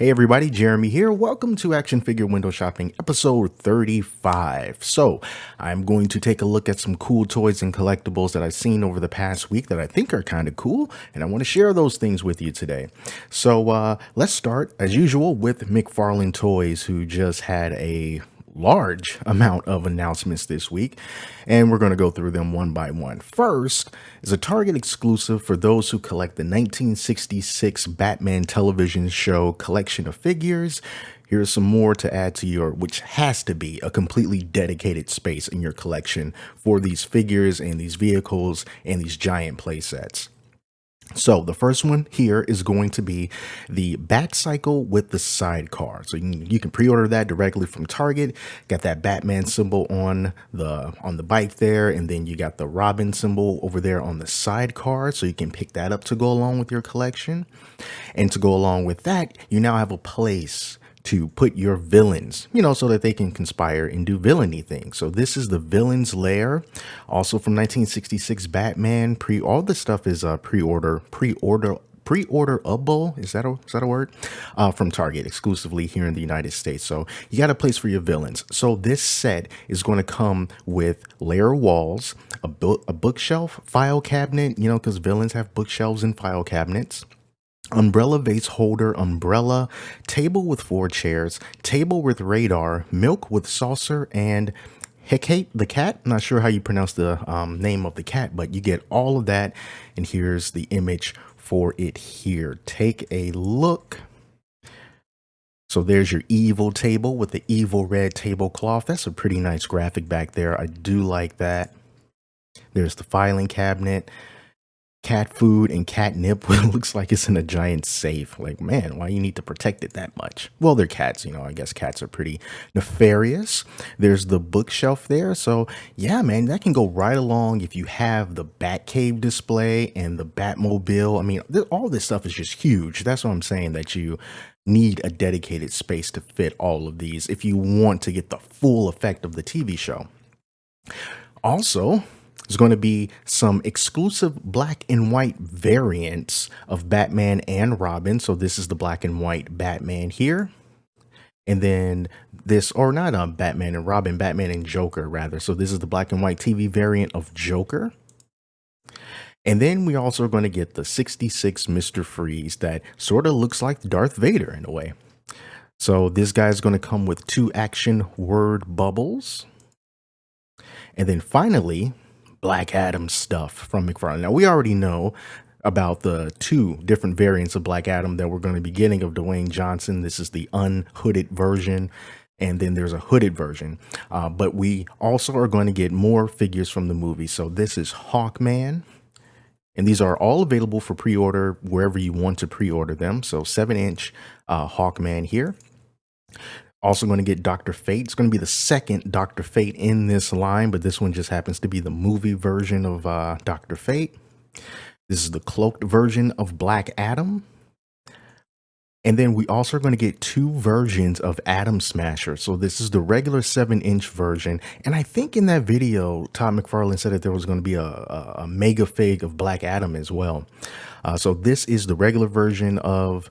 Hey everybody, Jeremy here. Welcome to Action Figure Window Shopping episode 35. So, I'm going to take a look at some cool toys and collectibles that I've seen over the past week that I think are kind of cool, and I want to share those things with you today. So, let's start, as usual, with McFarlane Toys, who just had a large amount of announcements this week, and we're going to go through them one by one. First is a Target exclusive for those who collect the 1966 Batman television show collection of figures. Here's some more to add to your, which has to be a completely dedicated space in your collection for these figures and these vehicles and these giant play sets. So the first one here is going to be the Batcycle with the sidecar. So you can pre-order that directly from Target. Got that Batman symbol on the bike there, and then you got the Robin symbol over there on the sidecar. So you can pick that up to go along with your collection. And to go along with that, you now have a place to put your villains, so that they can conspire and do villainy things. So this is the Villain's Lair, also from 1966 Batman. All this stuff is pre-orderable. Is that a word? From Target, exclusively here in the United States. So you got a place for your villains. So this set is going to come with layer walls, a bookshelf, file cabinet, because villains have bookshelves and file cabinets. Umbrella vase holder, umbrella, table with 4 chairs, table with radar, milk with saucer, and Hecate the cat. Not sure how you pronounce the name of the cat, but you get all of that. And here's the image for it here. Take a look. So there's your evil table with the evil red tablecloth. That's a pretty nice graphic back there. I do like that. There's the filing cabinet. Cat food and catnip. It looks like it's in a giant safe. Like, man, why you need to protect it that much? Well, they're cats, I guess cats are pretty nefarious. There's the bookshelf there. So yeah, man, that can go right along if you have the Batcave display and the Batmobile. I mean, all this stuff is just huge. That's what I'm saying, that you need a dedicated space to fit all of these if you want to get the full effect of the TV show. Also, there's going to be some exclusive black and white variants of Batman and Robin. So this is the black and white Batman here. And then this, or not Batman and Robin, Batman and Joker rather. So this is the black and white TV variant of Joker. And then we also are going to get the 66 Mr. Freeze that sort of looks like Darth Vader in a way. So this guy's going to come with 2 action word bubbles. And then finally, Black Adam stuff from McFarlane. Now, we already know about the 2 different variants of Black Adam that we're going to be getting of Dwayne Johnson. This is the unhooded version, and then there's a hooded version. But we also are going to get more figures from the movie. So this is Hawkman, and these are all available for pre-order wherever you want to pre-order them. So 7-inch Hawkman here. Also going to get Dr. Fate. It's going to be the second Dr. Fate in this line, but this one just happens to be the movie version of Dr. Fate. This is the cloaked version of Black Adam. And then we also are going to get 2 versions of Atom Smasher. So this is the regular 7-inch version. And I think in that video, Todd McFarlane said that there was going to be a mega fig of Black Adam as well. So this is the regular version of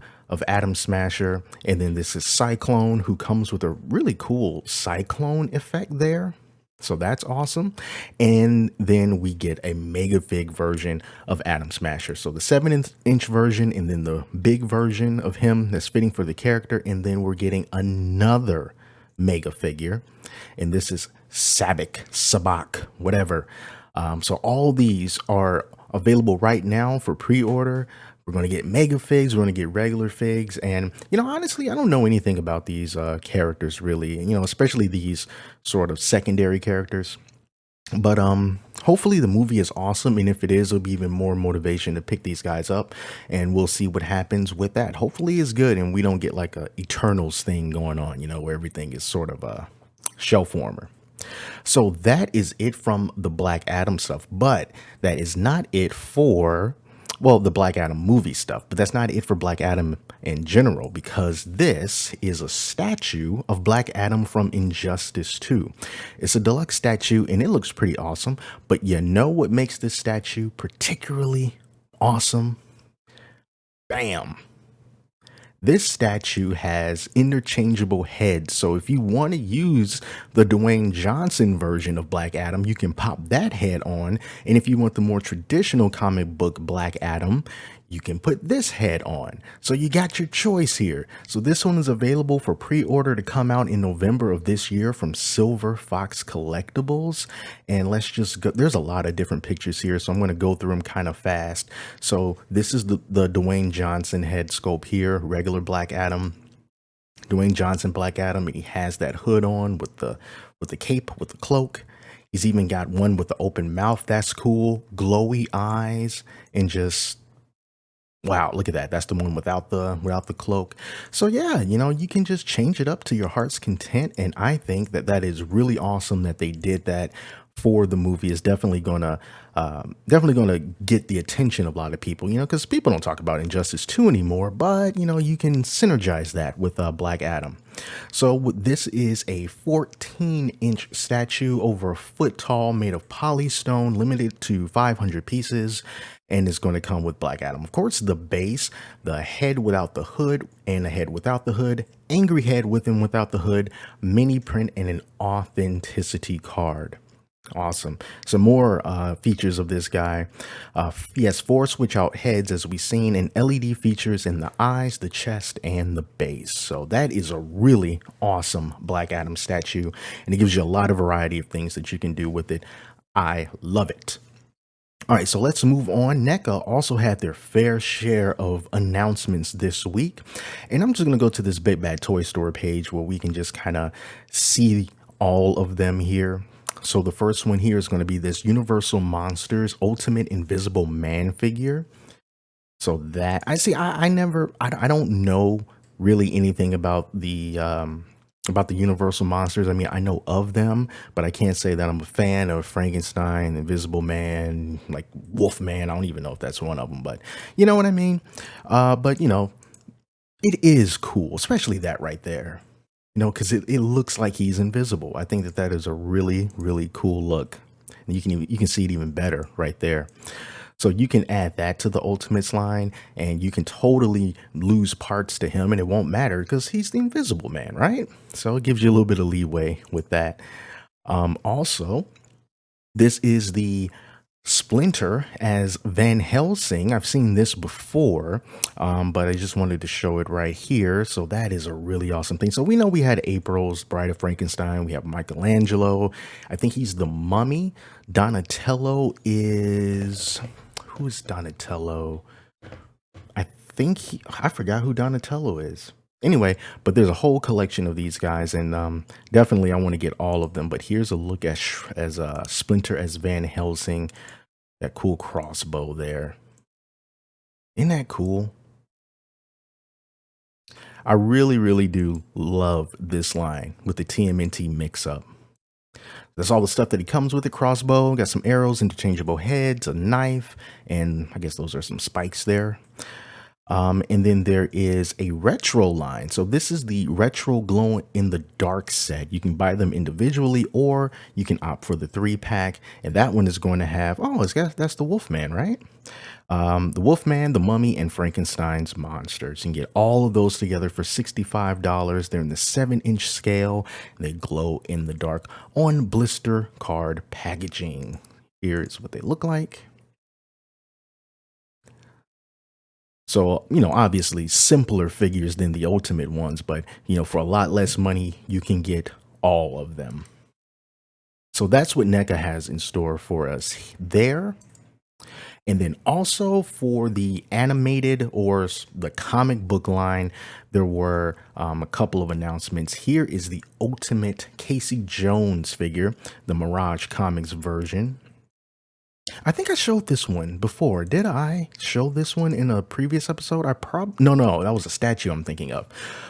Atom Smasher, and then this is Cyclone, who comes with a really cool cyclone effect there. So that's awesome. And then we get a mega fig version of Atom Smasher. So the 7-inch version, and then the big version of him that's fitting for the character. And then we're getting another mega figure, and this is Sabak, whatever. So all these are available right now for pre-order. We're going to get mega figs, we're going to get regular figs, and honestly, I don't know anything about these characters really, especially these sort of secondary characters. But hopefully the movie is awesome, and if it is, it'll be even more motivation to pick these guys up, and we'll see what happens with that. Hopefully it's good, and we don't get like a Eternals thing going on, where everything is sort of a shelf warmer. So that is it from the Black Adam stuff, but that is not it for, well, the Black Adam movie stuff, but that's not it for Black Adam in general, because this is a statue of Black Adam from Injustice 2. It's a deluxe statue, and it looks pretty awesome, but you know what makes this statue particularly awesome? Bam! This statue has interchangeable heads. So if you want to use the Dwayne Johnson version of Black Adam, you can pop that head on. And if you want the more traditional comic book Black Adam, you can put this head on. So you got your choice here. So this one is available for pre-order to come out in November of this year from Silver Fox Collectibles. And let's just go. There's a lot of different pictures here, so I'm going to go through them kind of fast. So this is the Dwayne Johnson head sculpt here, regular Black Adam. Dwayne Johnson Black Adam. He has that hood on with the cape, with the cloak. He's even got one with the open mouth. That's cool. Glowy eyes and just wow, look at that. That's the one without the cloak. So yeah, you can just change it up to your heart's content, and I think that that is really awesome that they did that for the movie. Is definitely gonna get the attention of a lot of people, because people don't talk about Injustice 2 anymore, but you can synergize that with Black Adam. So this is a 14-inch statue over a foot tall, made of polystone, limited to 500 pieces, and it's going to come with Black Adam. Of course, the base, the head without the hood, and the head without the hood, angry head with and without the hood, mini print, and an authenticity card. Awesome. Some more features of this guy. He has 4 switch out heads, as we've seen, and LED features in the eyes, the chest, and the base. So that is a really awesome Black Adam statue, and it gives you a lot of variety of things that you can do with it. I love it. All right, so let's move on. NECA also had their fair share of announcements this week, and I'm just going to go to this Big Bad Toy Store page where we can just kind of see all of them here. So the first one here is going to be this Universal Monsters Ultimate Invisible Man figure. So that I don't know really anything about the Universal Monsters. I mean, I know of them, but I can't say that I'm a fan of Frankenstein, Invisible Man, like Wolfman. I don't even know if that's one of them, but you know what I mean? But it is cool, especially that right there. Because it looks like he's invisible. I think that is a really, really cool look. And you can see it even better right there. So you can add that to the Ultimates line, and you can totally lose parts to him, and it won't matter because he's the Invisible Man, right? So it gives you a little bit of leeway with that. Also, this is the Splinter as Van Helsing. I've seen this before, but I just wanted to show it right here. So that is a really awesome thing. So we know we had April's Bride of Frankenstein. We have Michelangelo. I think he's the Mummy. Donatello is... Who is Donatello? I forgot who Donatello is. Anyway, but there's a whole collection of these guys, and definitely I want to get all of them. But here's a look at Splinter as Van Helsing. That cool crossbow there. Isn't that cool? I really, really do love this line with the TMNT mix-up. That's all the stuff that he comes with. The crossbow, got some arrows, interchangeable heads, a knife, and I guess those are some spikes there. And then there is a retro line. So this is the retro glow in the dark set. You can buy them individually, or you can opt for the 3-pack. And that one is going to have, that's the Wolfman, right? The Wolfman, the Mummy, and Frankenstein's monsters. You can get all of those together for $65. They're in the 7-inch scale. And they glow in the dark on blister card packaging. Here's what they look like. So, obviously simpler figures than the Ultimate ones, but, for a lot less money, you can get all of them. So that's what NECA has in store for us there. And then also for the animated or the comic book line, there were a couple of announcements. Here is the Ultimate Casey Jones figure, the Mirage Comics version. I think I showed this one before. Did I show this one in a previous episode? No, that was a statue I'm thinking of.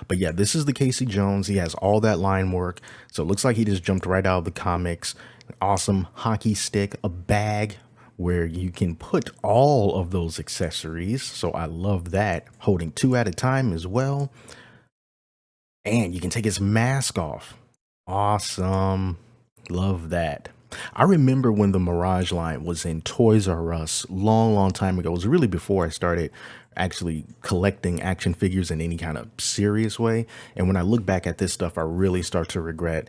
But yeah, this is the Casey Jones. He has all that line work. So it looks like he just jumped right out of the comics. An awesome hockey stick, a bag where you can put all of those accessories. So I love that. Holding 2 at a time as well. And you can take his mask off. Awesome. Love that. I remember when the Mirage line was in Toys R Us long time ago. It was really before I started actually collecting action figures in any kind of serious way. And when I look back at this stuff, I really start to regret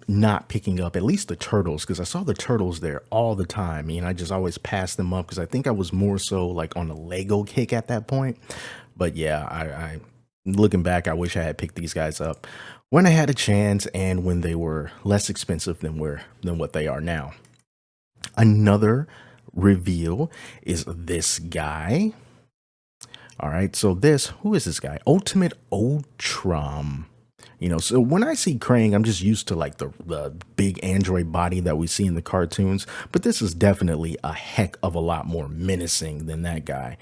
not picking up at least the turtles, because I saw the turtles there all the time. And I just always passed them up because I think I was more so like on a Lego kick at that point. But yeah, I looking back, I wish I had picked these guys up when I had a chance and when they were less expensive than what they are now. Another reveal is this guy. All right, so who is this guy? Ultimate Ultram. So when I see Krang, I'm just used to like the big android body that we see in the cartoons, but this is definitely a heck of a lot more menacing than that guy.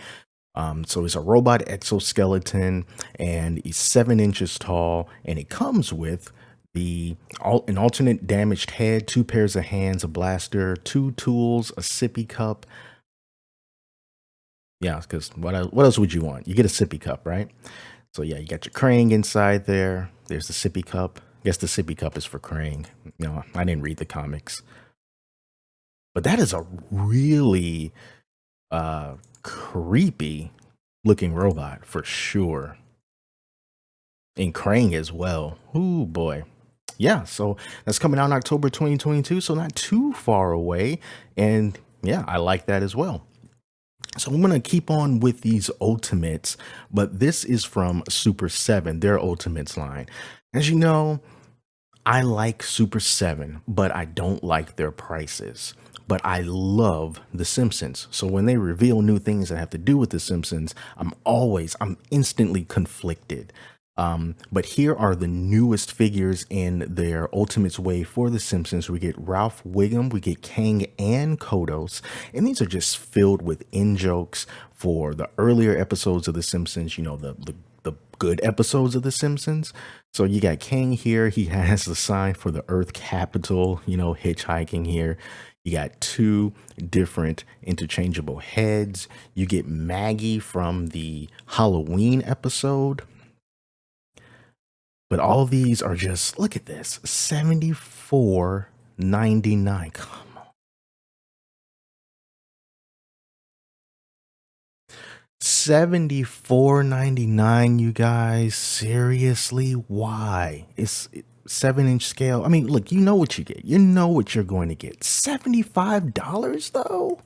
So it's a robot exoskeleton, and he's 7 inches tall, and it comes with an alternate damaged head, 2 pairs of hands, a blaster, 2 tools, a sippy cup. Yeah, because what else would you want? You get a sippy cup, right? So yeah, you got your Krang inside there. There's the sippy cup. I guess the sippy cup is for Krang. I didn't read the comics. But that is a really creepy looking robot for sure. And Krang as well. Ooh, boy. Yeah, so that's coming out in October 2022, so not too far away. And yeah, I like that as well. So I'm going to keep on with these Ultimates, but this is from Super 7, their Ultimates line. As you know, I like Super 7, but I don't like their prices. But I love The Simpsons. So when they reveal new things that have to do with The Simpsons, I'm instantly conflicted. But here are the newest figures in their Ultimates wave for The Simpsons. We get Ralph Wiggum, we get Kang and Kodos, and these are just filled with in-jokes for the earlier episodes of The Simpsons, the good episodes of The Simpsons. So you got Kang here, he has the sign for the Earth Capital, hitchhiking here. You got 2 different interchangeable heads. You get Maggie from the Halloween episode. But all of these are just, look at this, $74.99. Come on. $74.99, you guys. Seriously? Why? It's 7-inch scale. I mean, look, you know what you get. You know what you're going to get. $75 though?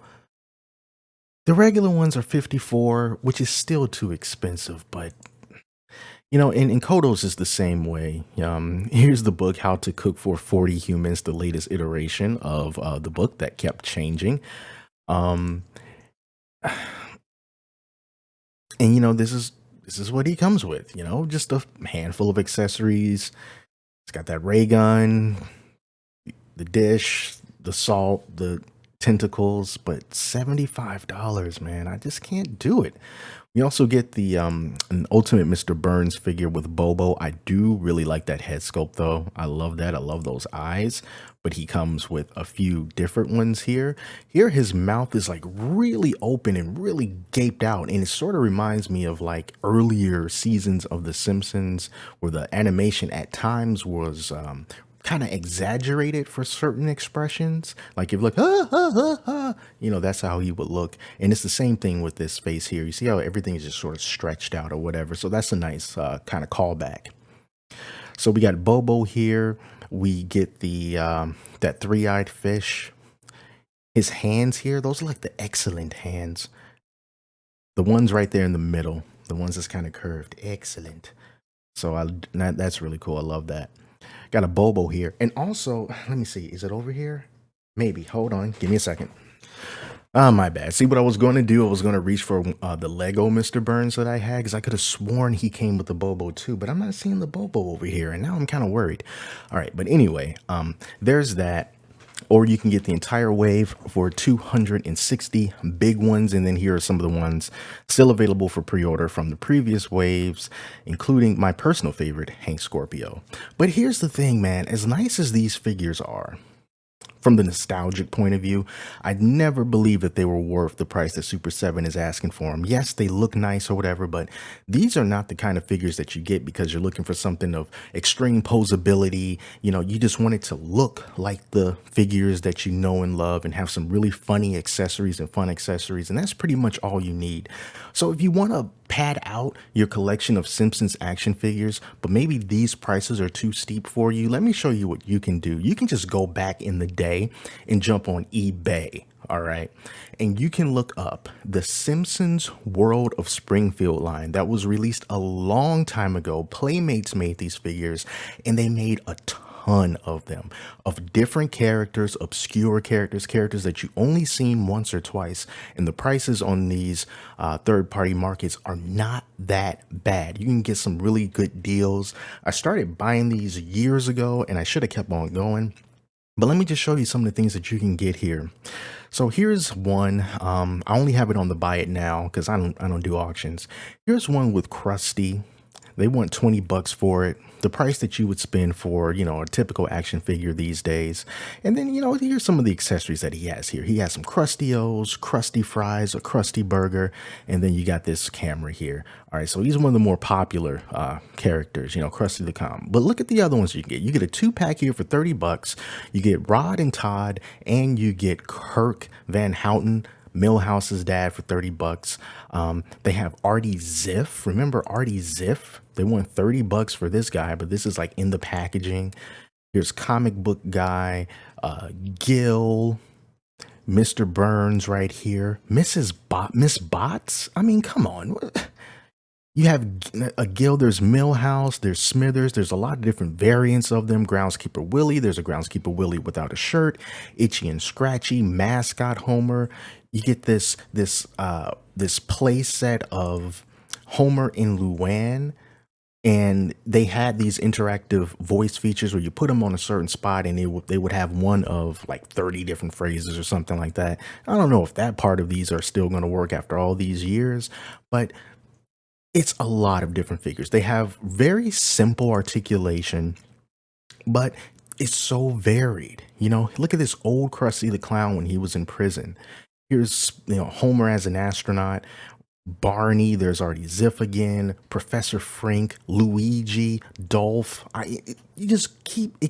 The regular ones are $54, which is still too expensive, but and Kodos is the same way. Here's the book, How to Cook for 40 Humans, the latest iteration of the book that kept changing. And this is what he comes with, just a handful of accessories. It's got that ray gun, the dish, the salt, the tentacles, but $75, man. I just can't do it. We also get the an Ultimate Mr. Burns figure with Bobo. I do really like that head sculpt though. I love that. I love those eyes. But he comes with a few different ones here. Here his mouth is like really open and really gaped out. And it sort of reminds me of like earlier seasons of The Simpsons where the animation at times was kind of exaggerated for certain expressions. Like if you look, that's how he would look. And it's the same thing with this face here. You see how everything is just sort of stretched out or whatever. So that's a nice kind of callback. So we got Bobo here. We get the that 3-eyed fish. His hands here, those are like the excellent hands. The ones right there in the middle, the ones that's kind of curved, excellent. So that's really cool. I love that. Got a Bobo here. And also, let me see. Is it over here? Maybe. Hold on. Give me a second. My bad. See what I was going to do? I was going to reach for the Lego Mr. Burns that I had because I could have sworn he came with the Bobo too, but I'm not seeing the Bobo over here. And now I'm kind of worried. All right. But anyway, there's that. Or you can get the entire wave for 260 big ones. And then here are some of the ones still available for pre-order from the previous waves, including my personal favorite, Hank Scorpio. But here's the thing, man, as nice as these figures are, from the nostalgic point of view, I'd never believe that they were worth the price that Super 7 is asking for them. Yes, they look nice or whatever, but these are not the kind of figures that you get because you're looking for something of extreme posability. You know, you just want it to look like the figures that you know and love and have some really funny accessories and fun accessories. And that's pretty much all you need. So if you want to pad out your collection of Simpsons action figures, but maybe these prices are too steep for you, let me show you what you can do. You can just go back in the day and jump on eBay. All right. And you can look up the Simpsons World of Springfield line that was released a long time ago. Playmates made these figures and they made a ton of them, of different characters, obscure characters, characters that you only seen once or twice. And the prices on these third-party markets are not that bad. You can get some really good deals. I started buying these years ago and I should have kept on going. But let me just show you some of the things that you can get here. So here's one. I only have it on the buy it now because I don't do auctions. Here's one with Krusty. They want 20 bucks for it. The price that you would spend for, you know, a typical action figure these days. And then, you know, here's some of the accessories that he has here. He has some Krusty-O's, Krusty Fries, a Krusty Burger, and then you got this camera here. All right, so he's one of the more popular characters, you know, Krusty the Clown. But look at the other ones you get. You get a 2-pack here for 30 bucks. You get Rod and Todd, and you get Kirk Van Houten, Milhouse's dad, for 30 bucks. They have Artie Ziff. Remember Artie Ziff? They want 30 bucks for this guy, but this is like in the packaging. Here's Comic Book Guy, Gil, Mr. Burns right here, Miss Bots. I mean, come on. You have a Gil, there's Millhouse, there's Smithers, there's a lot of different variants of them. Groundskeeper Willie, there's a Groundskeeper Willie without a shirt, Itchy and Scratchy, Mascot Homer. You get this play set of Homer and Luann, and they had these interactive voice features where you put them on a certain spot and they would have one of like 30 different phrases or something like that. I don't know if that part of these are still going to work after all these years, but it's a lot of different figures. They have very simple articulation, but it's so varied. You know, look at this old Krusty the Clown when he was in prison. Here's, you know, Homer as an astronaut, Barney, there's already Ziff again, Professor Frink, Luigi, Dolph. It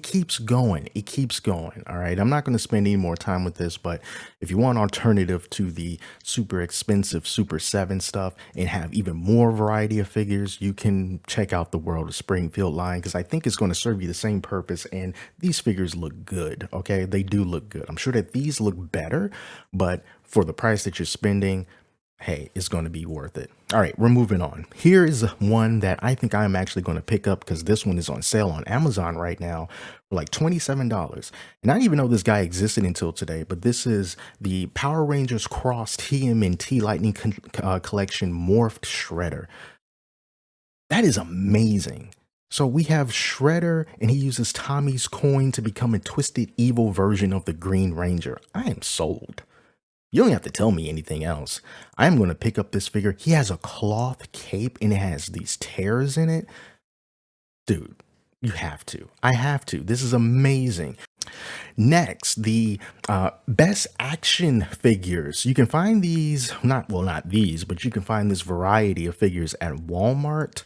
keeps going. It keeps going. All right. I'm not going to spend any more time with this, but if you want an alternative to the super expensive Super 7 stuff and have even more variety of figures, you can check out the World of Springfield line because I think it's going to serve you the same purpose. And these figures look good. Okay. They do look good. I'm sure that these look better, but for the price that you're spending, hey, it's going to be worth it. All right, we're moving on. Here is one that I think I'm actually going to pick up because this one is on sale on Amazon right now for like $27. And I didn't even know this guy existed until today, but this is the Power Rangers Cross TMNT Lightning Collection Morphed Shredder. That is amazing. So we have Shredder, and he uses Tommy's coin to become a twisted evil version of the Green Ranger. I am sold. You don't have to tell me anything else. I'm going to pick up this figure. He has a cloth cape and it has these tears in it. Dude, you have to. I have to. This is amazing. Next, the best action figures. You can find these, not these, but you can find this variety of figures at Walmart.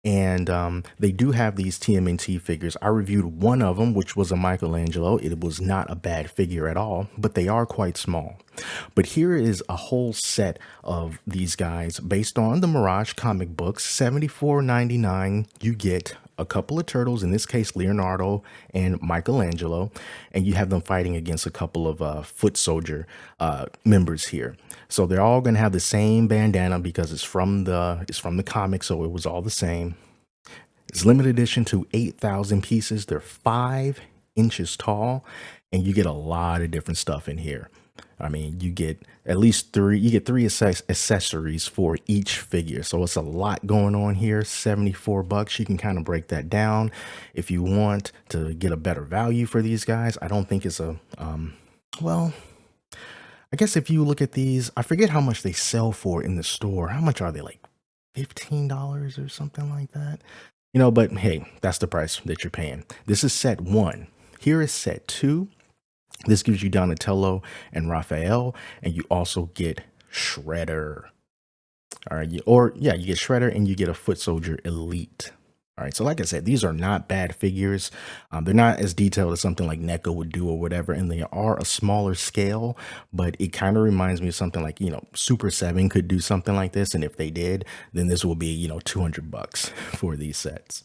And they do have these TMNT figures. I reviewed one of them, which was a Michelangelo. It was not a bad figure at all, but they are quite small. But here is a whole set of these guys based on the Mirage comic books. $74.99. You get a couple of turtles, in this case Leonardo and Michelangelo, and you have them fighting against a couple of foot soldier members here. So they're all going to have the same bandana because it's from the comic, so it was all the same. It's limited edition to 8,000 pieces. They're 5 inches tall, and you get a lot of different stuff in here. I mean, you get at least 3, you get 3 accessories for each figure. So it's a lot going on here. 74 bucks. You can kind of break that down if you want to get a better value for these guys. I don't think it's a, well, I guess if you look at these, I forget how much they sell for in the store. How much are they, like $15 or something like that? You know, but hey, that's the price that you're paying. This is set 1. Here is set 2. This gives you Donatello and Raphael, and you also get Shredder. All right, you get Shredder and you get a Foot Soldier Elite. All right, so like I said, these are not bad figures. They're not as detailed as something like NECA would do or whatever, and they are a smaller scale, but it kind of reminds me of something like, Super 7 could do something like this, and if they did, then this will be, $200 for these sets.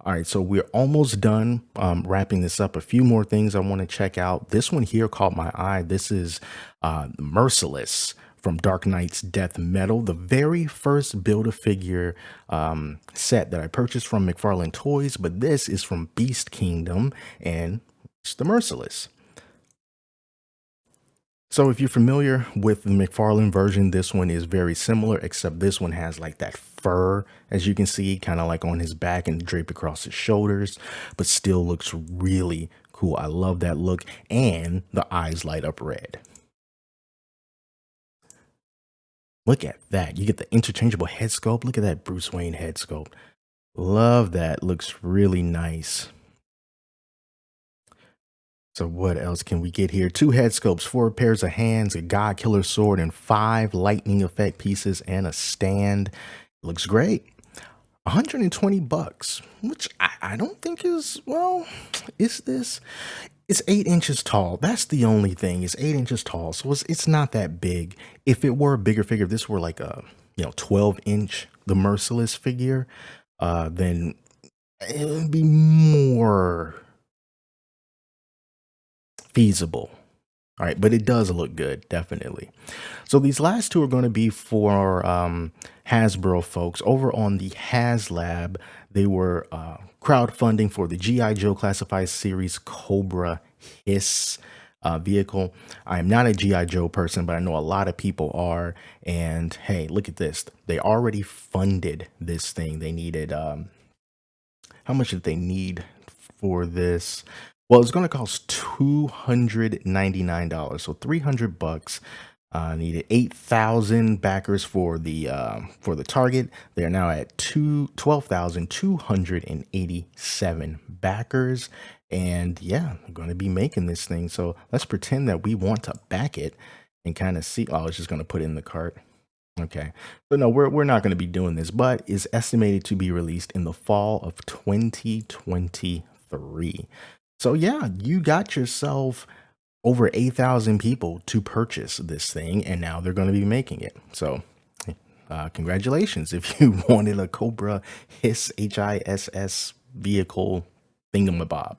All right, so we're almost done wrapping this up. A few more things I want to check out. This one here caught my eye. This is Merciless from Dark Knight's Death Metal, the very first Build-A-Figure set that I purchased from McFarlane Toys, but this is from Beast Kingdom, and it's the Merciless. So if you're familiar with the McFarlane version, this one is very similar, except this one has like that fur, as you can see, kind of like on his back and draped across his shoulders, but still looks really cool. I love that look, and the eyes light up red. Look at that. You get the interchangeable head sculpt. Look at that Bruce Wayne head sculpt. Love that. Looks really nice. So what else can we get here? 2 head sculpts, 4 pairs of hands, a God Killer sword, and 5 lightning effect pieces and a stand. Looks great. $120, which I don't think is, well, is this? It's 8 inches tall. That's the only thing. It's 8 inches tall, so it's not that big. If it were a bigger figure, if this were like a 12-inch, the Merciless figure, then it would be more feasible. All right, but it does look good, definitely. So these last 2 are going to be for Hasbro folks. Over on the HasLab, they were crowdfunding for the G.I. Joe Classified Series Cobra Hiss vehicle. I am not a G.I. Joe person, but I know a lot of people are. And hey, look at this. They already funded this thing. They needed, how much did they need for this? Well, it's going to cost $299, so $300. Needed 8,000 backers for the target. They are now at 12,287 backers, and yeah, I'm going to be making this thing. So let's pretend that we want to back it and kind of see. Oh, it's just going to put it in the cart. Okay, so no, we're not going to be doing this, but is estimated to be released in the fall of 2023. So yeah, you got yourself over 8,000 people to purchase this thing, and now they're going to be making it. So congratulations if you wanted a Cobra Hiss HISS vehicle thingamabob.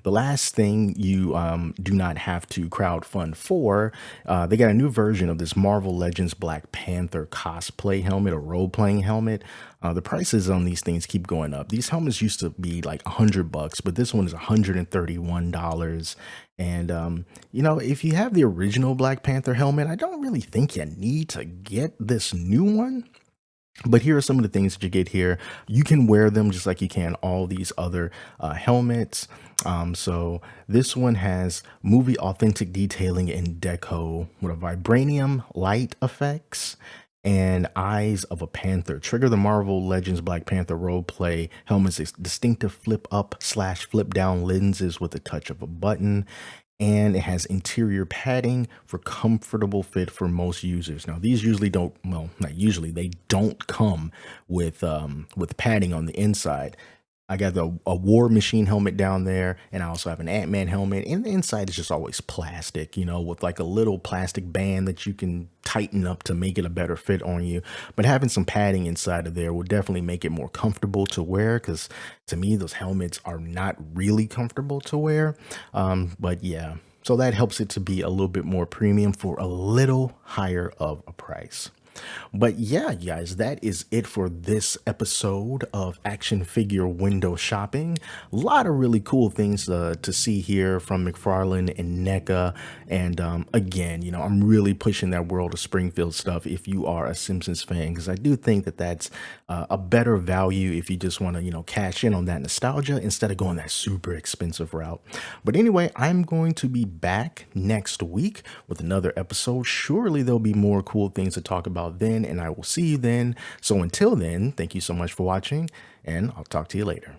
The last thing you do not have to crowdfund for, they got a new version of this Marvel Legends Black Panther cosplay helmet, a role-playing helmet. The prices on these things keep going up. These helmets used to be like $100, but this one is $131. And, if you have the original Black Panther helmet, I don't really think you need to get this new one. But here are some of the things that you get here. You can wear them just like you can all these other helmets. So this one has movie authentic detailing and deco with a vibranium light effects and eyes of a panther. Trigger the Marvel Legends Black Panther roleplay helmet's distinctive flip up / flip down lenses with a touch of a button. And it has interior padding for comfortable fit for most users. Now, these usually don't, well, not usually, they don't come with padding on the inside. I got a War Machine helmet down there, and I also have an Ant-Man helmet, and the inside is just always plastic, with like a little plastic band that you can tighten up to make it a better fit on you. But having some padding inside of there will definitely make it more comfortable to wear, because to me, those helmets are not really comfortable to wear. But yeah, so that helps it to be a little bit more premium for a little higher of a price. But yeah, guys, that is it for this episode of Action Figure Window Shopping. A lot of really cool things to see here from McFarlane and NECA. And again, I'm really pushing that World of Springfield stuff if you are a Simpsons fan, because I do think that that's a better value if you just want to, cash in on that nostalgia instead of going that super expensive route. But anyway, I'm going to be back next week with another episode. Surely there'll be more cool things to talk about then, and I will see you then. So until then, thank you so much for watching, and I'll talk to you later.